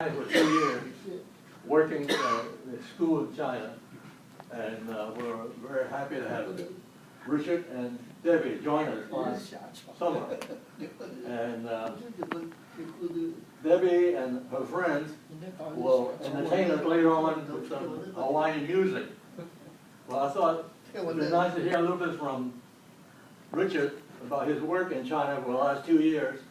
For 2 years working in the school in China, and we're very happy to have Richard and Debbie join us last summer. And Debbie and her friends will entertain us later on with some Hawaiian music. Well, I thought it would be nice to hear a little bit from Richard about his work in China for the last 2 years.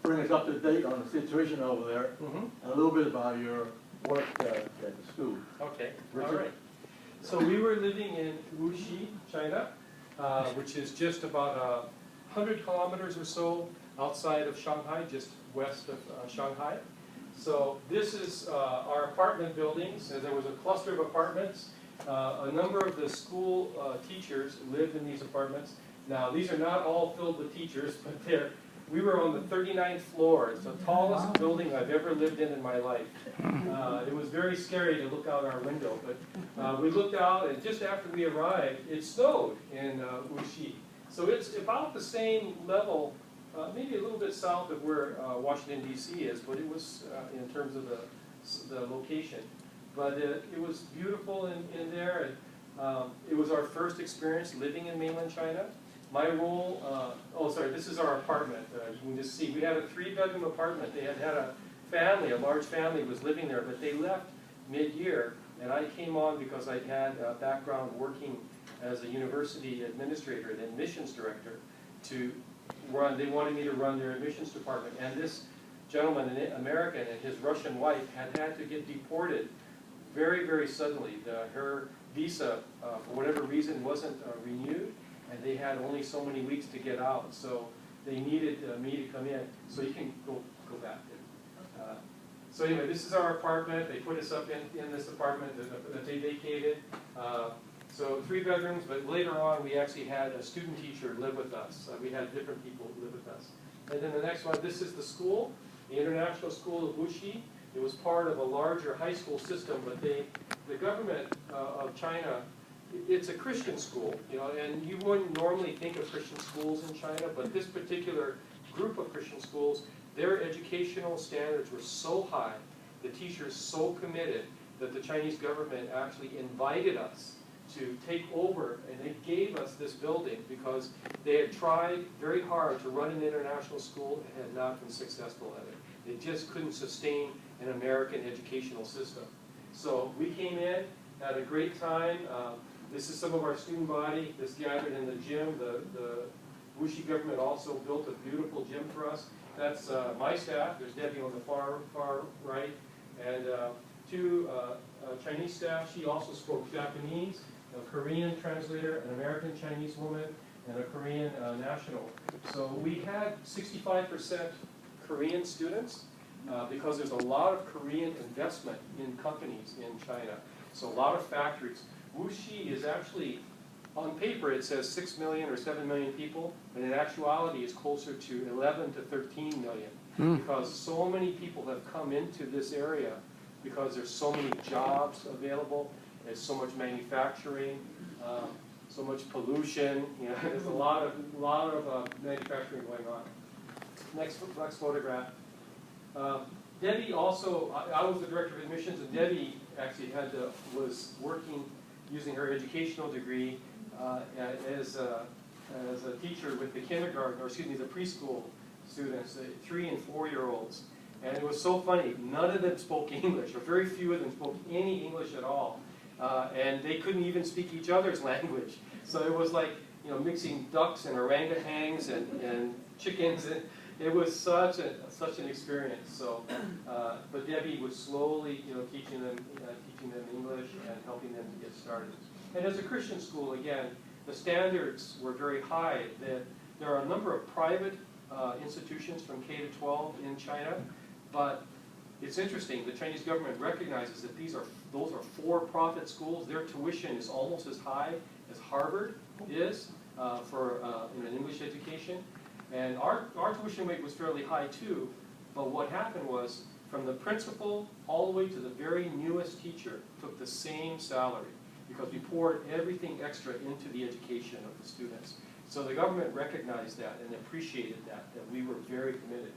Bring us up to date on the situation over there, and a little bit about your work at the school. Okay, Richard? all right. So we were living in Wuxi, China, which is just about 100 kilometers or so outside of Shanghai, just west of Shanghai. So this is our apartment buildings. There was a cluster of apartments. A number of the school teachers lived in these apartments. Now, these are not all filled with teachers, but we were on the 39th floor. It's the tallest building I've ever lived in my life. It was very scary to look out our window, but we looked out, and just after we arrived, it snowed in Wuxi. So it's about the same level, maybe a little bit south of where Washington, D.C. is, but it was in terms of the location. But it was beautiful in there, and it was our first experience living in mainland China. My role, oh sorry, this is our apartment. You can just see, we had a 3-bedroom apartment. They had a family, a large family was living there, but they left mid-year, and I came on because I had a background working as a university administrator and admissions director to run. They wanted me to run their admissions department, and this gentleman, an American, and his Russian wife had to get deported very, very suddenly. Her visa, for whatever reason, wasn't renewed, and they had only so many weeks to get out, so they needed me to come in. So you can go back there. So anyway, this is our apartment. They put us up in this apartment that they vacated. So 3 bedrooms, but later on we actually had a student teacher live with us. We had different people live with us. And then the next one, this is the school, the International School of Wuxi. It was part of a larger high school system, but the government of China, it's a Christian school, you know, and you wouldn't normally think of Christian schools in China, but this particular group of Christian schools, their educational standards were so high, the teachers so committed, that the Chinese government actually invited us to take over, and they gave us this building because they had tried very hard to run an international school and had not been successful at it. They just couldn't sustain an American educational system. So we came in, had a great time. This is some of our student body that's gathered in the gym. The Wuxi government also built a beautiful gym for us. That's my staff. There's Debbie on the far right, and 2 Chinese staff. She also spoke Japanese, a Korean translator, an American Chinese woman, and a Korean national. So we had 65% Korean students because there's a lot of Korean investment in companies in China. So a lot of factories. Wuxi is actually, on paper it says 6 million or 7 million people, but in actuality it's closer to 11 to 13 million because so many people have come into this area because there's so many jobs available, there's so much manufacturing, so much pollution, you know, there's a lot of manufacturing going on. Next photograph. Debbie also, I was the director of admissions, and Debbie actually was working using her educational degree as a teacher with the kindergarten, or excuse me, the preschool students, the 3- and 4-year-olds. And it was so funny, none of them spoke English, or very few of them spoke any English at all. And they couldn't even speak each other's language. So it was like, you know, mixing ducks and orangutans and chickens. And it was such an experience. So, but Debbie was slowly, you know, teaching them English and helping them to get started. And as a Christian school, again, the standards were very high. There are a number of private institutions from K to 12 in China, but it's interesting. The Chinese government recognizes that those are for-profit schools. Their tuition is almost as high as Harvard is for in an English education. And our tuition rate was fairly high too, but what happened was, from the principal all the way to the very newest teacher took the same salary because we poured everything extra into the education of the students. So the government recognized that and appreciated that we were very committed.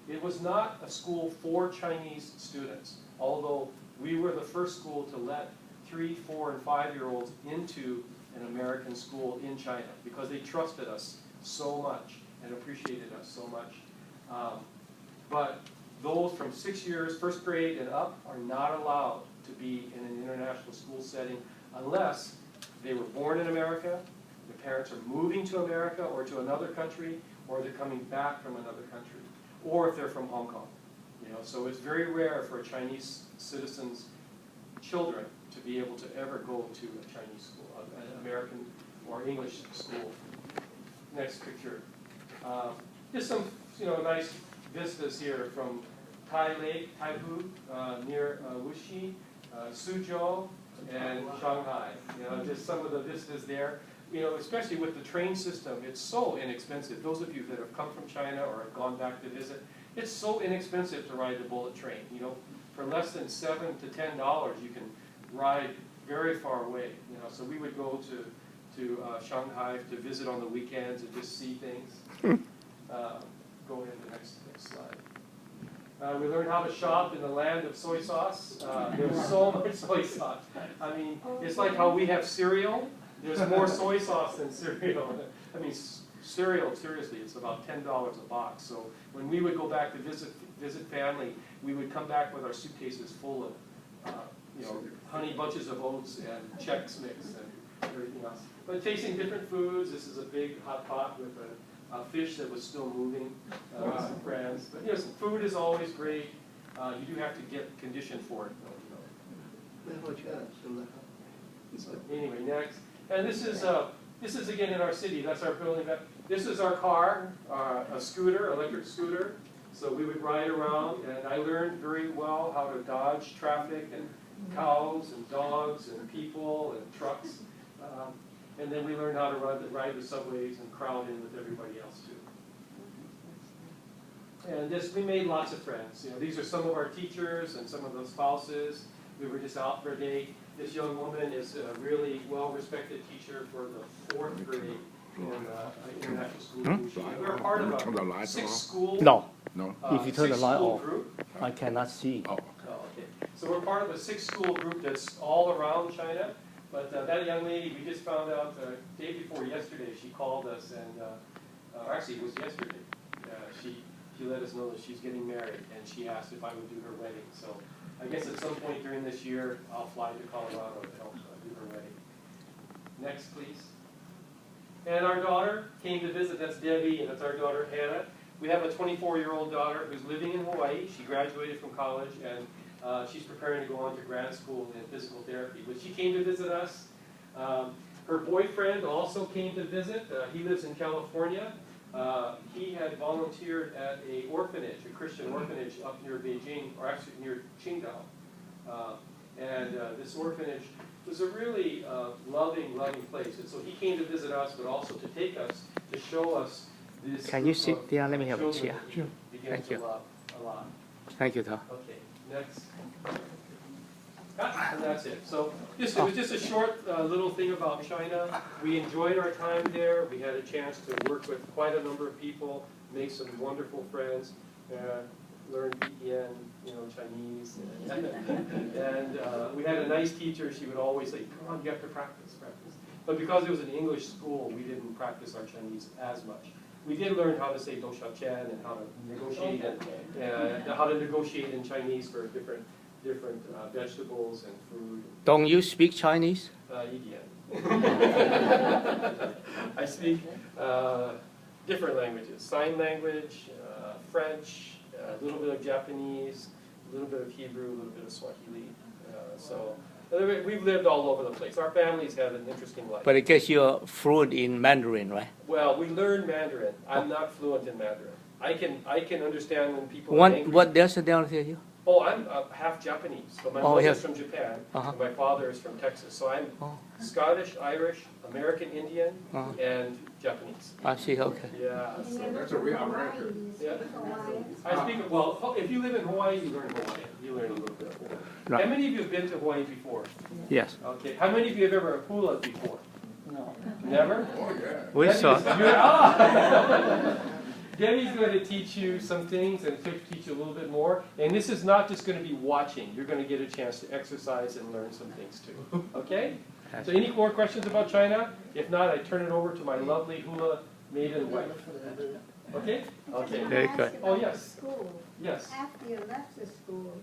It was not a school for Chinese students, although we were the first school to let 3-, 4-, and 5-year-olds into an American school in China because they trusted us so much and appreciated us so much. But those from 6 years, first grade and up, are not allowed to be in an international school setting unless they were born in America, their parents are moving to America or to another country, or they're coming back from another country, or if they're from Hong Kong. So it's very rare for a Chinese citizen's children to be able to ever go to a Chinese school, an American or English school. Next picture. Just some nice vistas here from Tai Lake, Taihu, near Wuxi, Suzhou, and Shanghai. Just some of the vistas there. Especially with the train system, it's so inexpensive. Those of you that have come from China or have gone back to visit, it's so inexpensive to ride the bullet train. For less than $7 to $10, you can ride very far away. So we would go to Shanghai to visit on the weekends and just see things. Go ahead to the next slide. We learned how to shop in the land of soy sauce. There's so much soy sauce. I mean, it's like how we have cereal. There's more soy sauce than cereal. I mean, cereal, seriously, it's about $10 a box. So when we would go back to visit family, we would come back with our suitcases full of, honey bunches of oats and Chex Mix and everything else. But tasting different foods. This is a big hot pot with a fish that was still moving with some friends. But food is always great. You do have to get conditioned for it, though. So anyway, next. And this is again in our city. That's our building. This is our car, a scooter, electric scooter. So we would ride around, and I learned very well how to dodge traffic and cows and dogs and people and trucks. And then we learned how to ride the subways and crowd in with everybody else too. And we made lots of friends. These are some of our teachers and some of the spouses. We were just out for a day. This young woman is a really well-respected teacher for the 4th grade in international school. We're part of a 6-school No. If you turn the light off, group. I cannot see. Oh, okay. So we're part of a 6-school group that's all around China. But that young lady, we just found out the day before yesterday, she called us, and actually it was yesterday. She let us know that she's getting married, and she asked if I would do her wedding. So I guess at some point during this year, I'll fly to Colorado to help do her wedding. Next, please. And our daughter came to visit. That's Debbie, and that's our daughter Hannah. We have a 24-year-old daughter who's living in Hawaii. She graduated from college, and she's preparing to go on to grad school in physical therapy. But she came to visit us. Her boyfriend also came to visit. He lives in California. He had volunteered at a orphanage, a Christian orphanage up near Beijing, or actually near Qingdao. And this orphanage was a really loving place. And so he came to visit us, but also to take us, to show us this. Can you sit there? Let me have a chair. Sure. Thank you. A lot. Thank you, Tom. Okay, next. And that's it. So it was just a short little thing about China. We enjoyed our time there. We had a chance to work with quite a number of people, make some wonderful friends, learn VPN, Chinese. And we had a nice teacher. She would always say, come on, you have to practice. But because it was an English school, we didn't practice our Chinese as much. We did learn how to say dou xiao qian and how to negotiate how to negotiate in Chinese for different vegetables and food. Don't you speak Chinese? I speak different languages: sign language, French, a little bit of Japanese, a little bit of Hebrew, a little bit of Swahili. So we've lived all over the place. Our families have an interesting life. But I guess you're fluent in Mandarin, right? Well, we learned Mandarin. I'm not fluent in Mandarin. I can understand when people are angry. What nationality are you? Oh, I'm half Japanese, but my mother is from Japan, and my father is from Texas. So I'm Scottish, Irish, American Indian, and Japanese. I see, okay. Yeah. So That's a real American. yeah. I speak, well, if you live in Hawaii, you learn Hawaiian. You learn a little bit of Hawaiian. Right. How many of you have been to Hawaii before? Yes. Okay. How many of you have ever hulaed before? No. Never? Oh, yeah. We saw. Debbie's going to teach you some things and teach you a little bit more. And this is not just going to be watching. You're going to get a chance to exercise and learn some things too. Okay? So any more questions about China? If not, I turn it over to my lovely hula maiden wife. Okay? Okay. Very good. Oh, yes. School. Yes. After you left the school,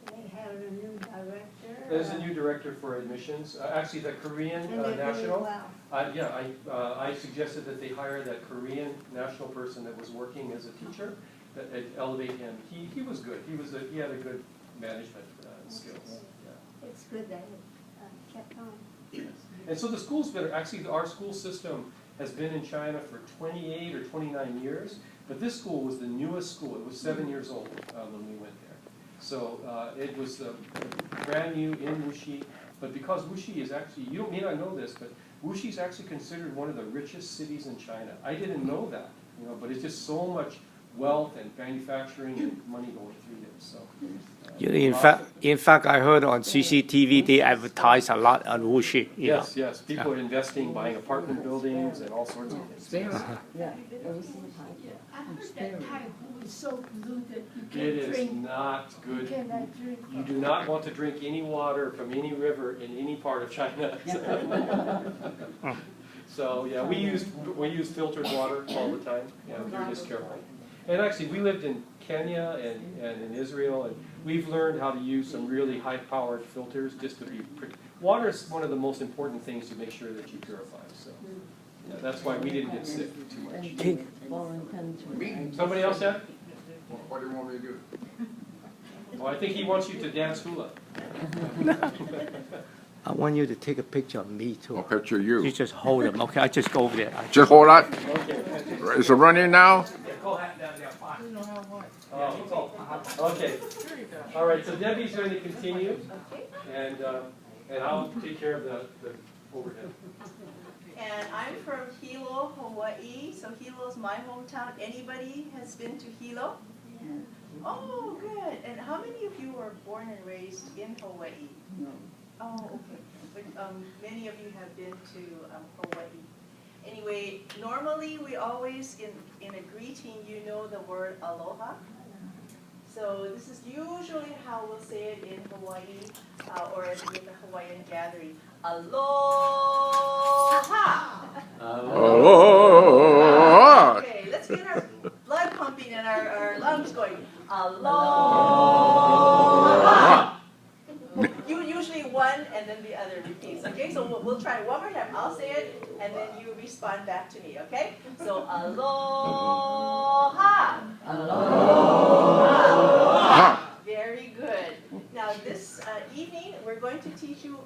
they have a new director. There's a new director for admissions. Actually, the Korean And they're doing national. well. Yeah, I suggested that they hire that Korean national person that was working as a teacher, that elevate him. He was good. He had a good management skills. Yeah. It's good that it kept on. Yes. And so the school's been, actually our school system has been in China for 28 or 29 years, but this school was the newest school. It was 7 years old when we went there. So it was brand new in Wuxi, but because Wuxi is actually, you may not know this, but Wuxi is actually considered one of the richest cities in China. I didn't know that, but it's just so much wealth and manufacturing and money going through there. So, In fact, I heard on CCTV they advertise a lot on Wuxi. yes, yes, people are investing, buying apartment buildings and all sorts of things. Yeah. I heard that Taihu is so polluted, you It can't is drink. not You good. cannot drink. You do not want to drink any water from any river in any part of China. So yeah, we use filtered water all the time. Yeah, we're just careful. And actually, we lived in Kenya and in Israel, and we've learned how to use some really high-powered filters just to be. Water is one of the most important things to make sure that you purify. So yeah, that's why we didn't get sick too much. Somebody else yet? What do you want me to do? Oh, I think he wants you to dance hula. I want you to take a picture of me I'll too. picture you. You just hold them. Okay, I just go over there. Just hold on. Okay. Is it running now? Oh, okay. All right, so Debbie's going to continue, and I'll take care of the overhead. And I'm from Hilo, Hawaii. So Hilo's my hometown. Anybody has been to Hilo? Oh, good. And how many of you were born and raised in Hawaii? No. Oh, okay. But many of you have been to Hawaii. Anyway, normally we always, in a greeting, you know the word aloha. So this is usually how we'll say it in Hawaii or with the Hawaiian gathering. Aloha! Oh. Okay, let's get our blood pumping and our lungs going. Aloha! You usually one and then the other repeats. Okay, so we'll try one more time. I'll say it and then you respond back to me. Okay? So aloha. Aloha. Very good. Now this evening we're going to teach you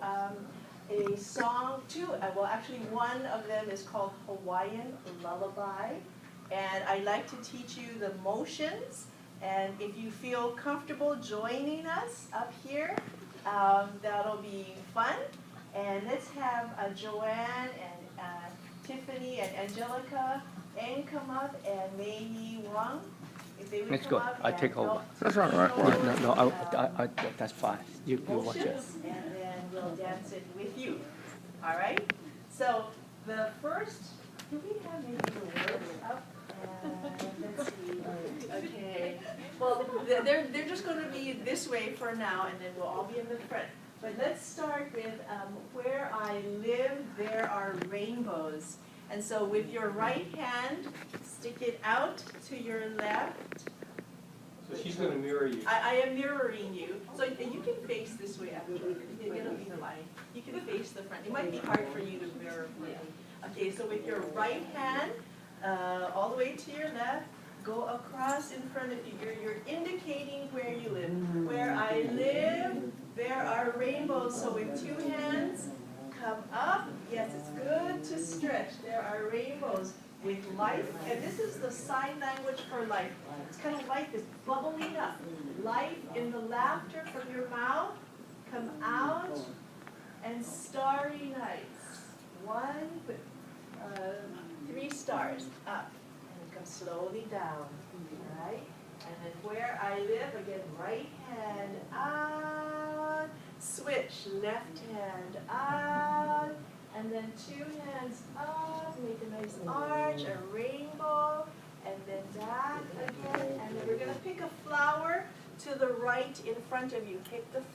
a song too. Well, actually one of them is called Hawaiian Lullaby, and I like to teach you the motions. And if you feel comfortable joining us up here, that'll be fun. And let's have Joanne and Tiffany and Angelica and come up, and Mei Yi Wang, if they would Let's come go. up. I and take over. help That's all right. No, that's fine. You watch it. motions, and then we'll dance it with you. All right? So the first, do we have maybe the words up? Let's see. Okay. Well, they're just going to be this way for now, and then we'll all be in the front. But let's start with where I live, there are rainbows. And so with your right hand, stick it out to your left. So she's going to mirror you. I am mirroring you. So you can face this way, actually. It'll be fine. You can face the front. It might be hard for you to mirror me. Okay, so with your right hand, all the way to your left, go across in front of you. You're indicating where you live. Where I live, there are rainbows. So with two hands, come up. Yes, it's good to stretch. There are rainbows with life. And this is the sign language for life. It's kind of like this bubbling up. Life in the laughter from your mouth. Come out. And starry nights. 3 stars up. Come slowly down, all right? And then where I live, again, right hand out, switch, left hand out, and then 2 hands up, make a nice arch, a rainbow, and then back again, and then we're gonna pick a flower to the right in front of you. Pick the flower.